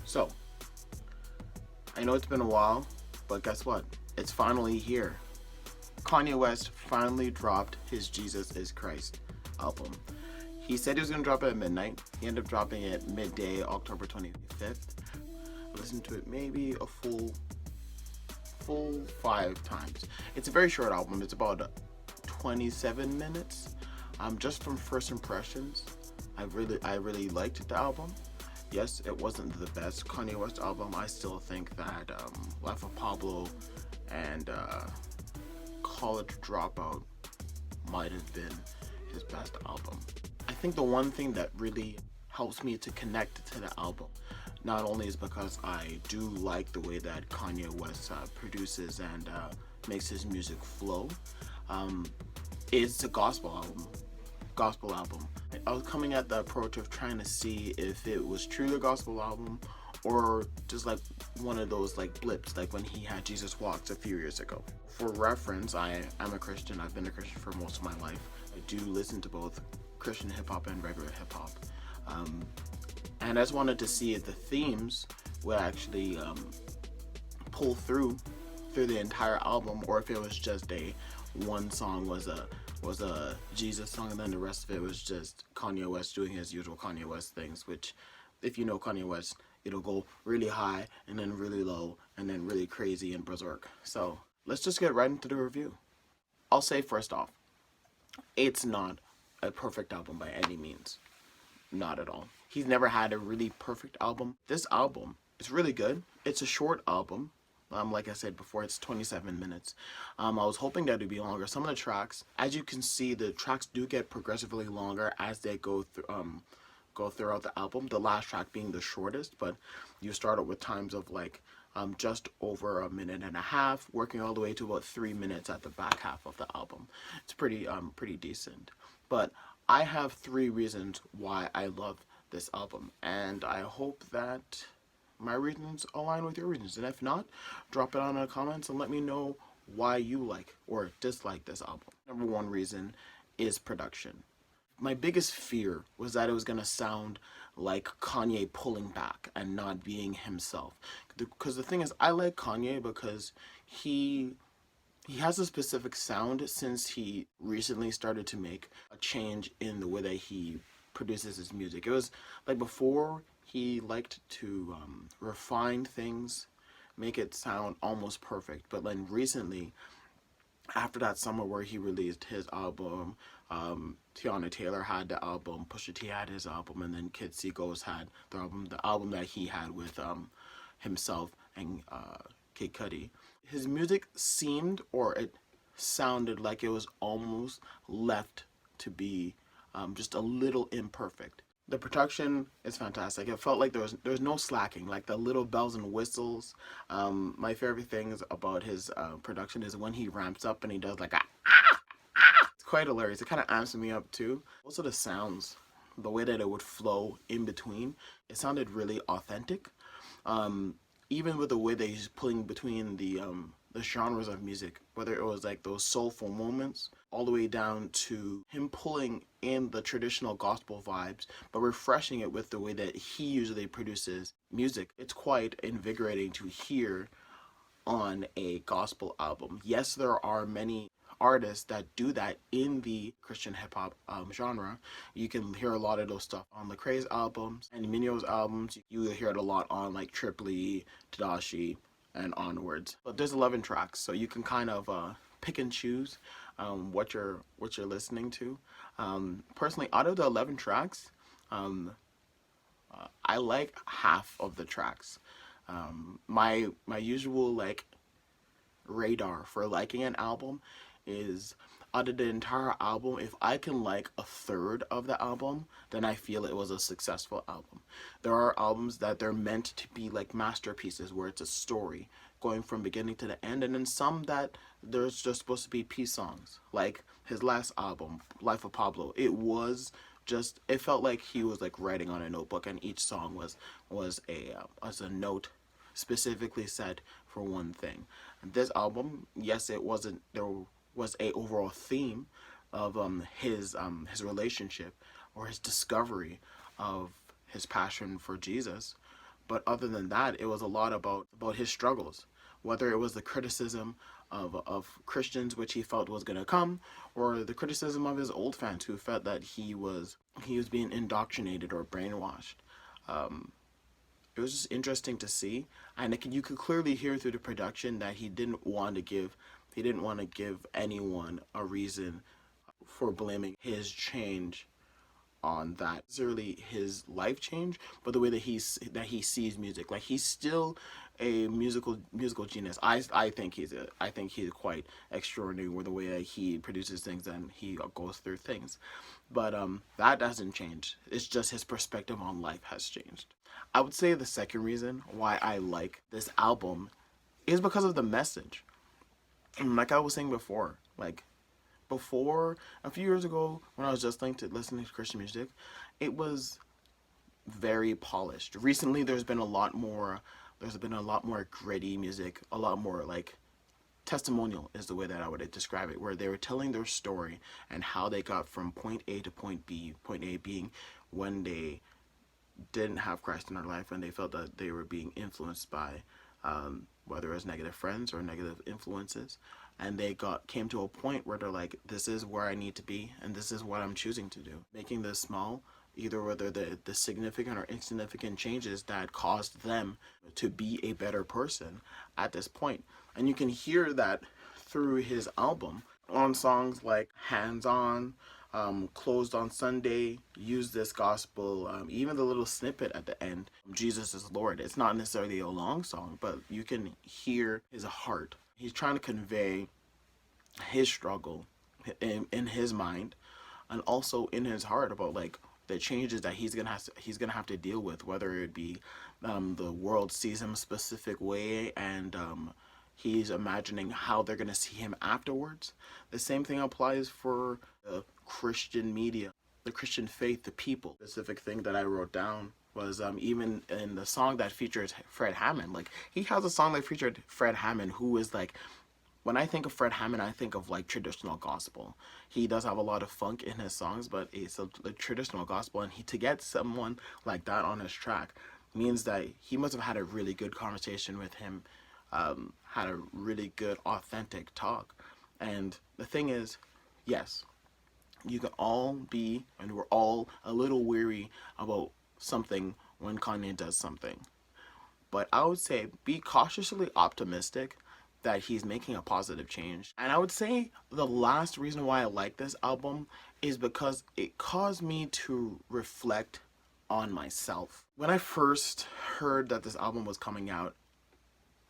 So, I know it's been a while, but guess what? It's finally here. Kanye West finally dropped his Jesus is Christ album. He said he was going to drop it at midnight. He ended up dropping it midday, October 25th. I listened to it maybe a full 5 times. It's a very short album. It's about 27 minutes. Just from first impressions, I really liked the album. Yes, it wasn't the best Kanye West album. I still think that Life of Pablo and College Dropout might have been his best album. I think the one thing that really helps me to connect to the album, not only is because I do like the way that Kanye West produces and makes his music flow, is the gospel album. I was coming at the approach of trying to see if it was truly a gospel album or just like one of those like blips, like when he had Jesus Walks a few years ago. For reference, I'm a Christian. I've been a Christian for most of my life. I do listen to both Christian hip hop and regular hip hop, and I just wanted to see if the themes would actually pull through the entire album, or if it was just one song was a Jesus song and then the rest of it was just Kanye West doing his usual Kanye West things, which if you know Kanye West, it'll go really high and then really low and then really crazy and berserk. So let's just get right into the review. I'll say first off, it's not a perfect album by any means. Not at all. He's never had a really perfect album. This album is really good. It's a short album. Like I said before, it's 27 minutes. I was hoping that it'd be longer. Some of the tracks, as you can see, the tracks do get progressively longer as they go throughout the album. The last track being the shortest, but you start out with times of like just over a minute and a half, working all the way to about 3 minutes at the back half of the album. It's pretty decent. But I have 3 reasons why I love this album, and I hope that my reasons align with your reasons. And if not, drop it on in the comments and let me know why you like or dislike this album. Number 1 reason is production. My biggest fear was that it was going to sound like Kanye pulling back and not being himself. Because the thing is, I like Kanye because he has a specific sound since he recently started to make a change in the way that he produces his music. It was like before, he liked to refine things, make it sound almost perfect. But then recently, after that summer where he released his album, Tiana Taylor had the album, Pusha T had his album, and then Kid Seagulls had the album that he had with himself and Kid Cudi. His music seemed, or it sounded like it was almost left to be just a little imperfect. The production is fantastic. It felt like there was no slacking, like the little bells and whistles. My favorite things about his production is when he ramps up and he does like it's quite hilarious. It kind of amps me up too. Also the sounds, the way that it would flow in between, it sounded really authentic. Even with the way that he's pulling between the genres of music, whether it was like those soulful moments all the way down to him pulling in the traditional gospel vibes but refreshing it with the way that he usually produces music. It's quite invigorating to hear on a gospel album. Yes, there are many artists that do that in the Christian hip-hop genre. You can hear a lot of those stuff on Lecrae's albums and Minyo's albums. You hear it a lot on like Triple, Tadashi, and onwards. But there's 11 tracks, so you can kind of pick and choose what you're listening to. Personally, out of the 11 tracks, I like half of the tracks. My usual like radar for liking an album is, out of the entire album, if I can like a third of the album, then I feel it was a successful album. There are albums that they're meant to be like masterpieces where it's a story going from beginning to the end, and then some that there's just supposed to be peace songs, like his last album, Life of Pablo. It felt like he was like writing on a notebook, and each song was a note specifically set for one thing. And this album, yes, it wasn't there was a overall theme of his relationship or his discovery of his passion for Jesus, But other than that, it was a lot about his struggles, whether it was the criticism of Christians, which he felt was going to come, or the criticism of his old fans who felt that he was being indoctrinated or brainwashed. Um, it was just interesting to see, and you could clearly hear through the production that he didn't want to give anyone a reason for blaming his change on that. Necessarily his life change, but the way that he sees music. Like, he's still a musical genius. I think he's quite extraordinary with the way that he produces things and he goes through things. But that doesn't change. It's just his perspective on life has changed. I would say the second reason why I like this album is because of the message. And like I was saying before, a few years ago, when I was just listening to Christian music, it was very polished. Recently, there's been a lot more gritty music, a lot more like testimonial is the way that I would describe it, where they were telling their story and how they got from point A to point B. Point A being when they didn't have Christ in their life and they felt that they were being influenced by whether it was negative friends or negative influences, and they came to a point where they're like, this is where I need to be and this is what I'm choosing to do. Making the small, either whether the significant or insignificant changes that caused them to be a better person at this point. And you can hear that through his album on songs like Hands On, Closed on Sunday, Use This Gospel, even the little snippet at the end, Jesus is Lord. It's not necessarily a long song, but you can hear his heart. He's trying to convey his struggle in his mind and also in his heart about like the changes that he's gonna have to deal with, whether it be the world sees him a specific way and he's imagining how they're gonna see him afterwards. The same thing applies for the Christian media, the Christian faith, the people. The specific thing that I wrote down was even in the song that features Fred Hammond. Like, he has a song that featured Fred Hammond, who is like, when I think of Fred Hammond, I think of like traditional gospel. He does have a lot of funk in his songs, but it's a traditional gospel, and to get someone like that on his track means that he must have had a really good conversation with him, had a really good authentic talk. And the thing is, yes, you can all be, and we're all a little weary about something when Kanye does something. But I would say be cautiously optimistic that he's making a positive change. And I would say the last reason why I like this album is because it caused me to reflect on myself. When I first heard that this album was coming out,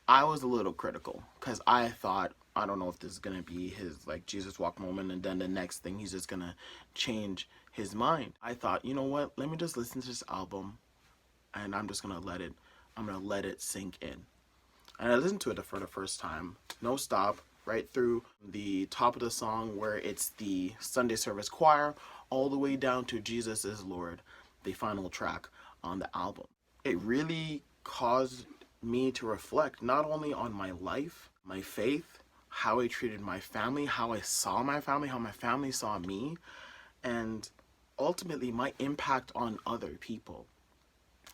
I was a little critical because I thought, I don't know if this is going to be his like Jesus walk moment and then the next thing he's just going to change his mind. I thought, you know what, let me just listen to this album and I'm going to let it sink in. And I listened to it for the first time, no stop, right through the top of the song where it's the Sunday service choir, all the way down to Jesus is Lord, the final track on the album. It really caused me to reflect not only on my life, my faith, how I treated my family, how I saw my family, how my family saw me, and ultimately my impact on other people.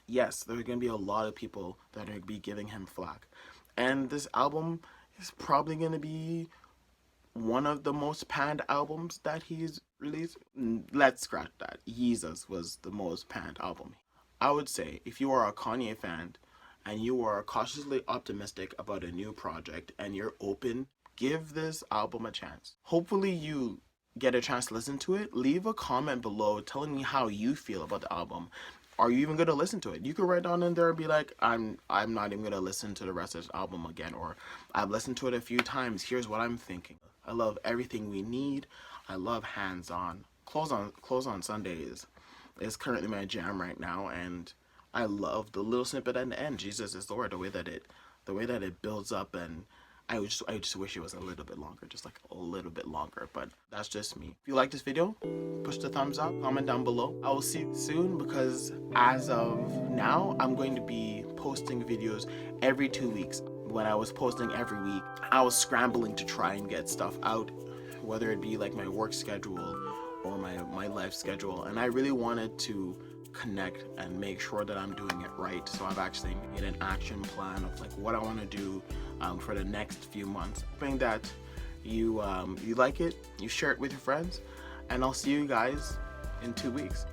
Yes, there are going to be a lot of people that are going to be giving him flack. And this album is probably going to be one of the most panned albums that he's released. Let's scratch that. Yeezus was the most panned album. I would say if you are a Kanye fan and you are cautiously optimistic about a new project and you're open, give this album a chance. Hopefully you get a chance to listen to it. Leave a comment below telling me how you feel about the album. Are you even going to listen to it? You could write down in there and be like, I'm not even going to listen to the rest of this album again, or I've listened to it a few times. Here's what I'm thinking. I love Everything We Need. I love Hands On. Close on Sundays is currently my jam right now, and I love the little snippet at the end. Jesus is Lord. The way that it builds up, and I just wish it was a little bit longer, just like a little bit longer, but that's just me. If you like this video, push the thumbs up, comment down below. I will see you soon because as of now, I'm going to be posting videos every 2 weeks. When I was posting every week, I was scrambling to try and get stuff out, whether it be like my work schedule or my life schedule, and I really wanted to connect and make sure that I'm doing it right. So I've actually made an action plan of like what I want to do for the next few months. Hoping that you like it, you share it with your friends, and I'll see you guys in 2 weeks.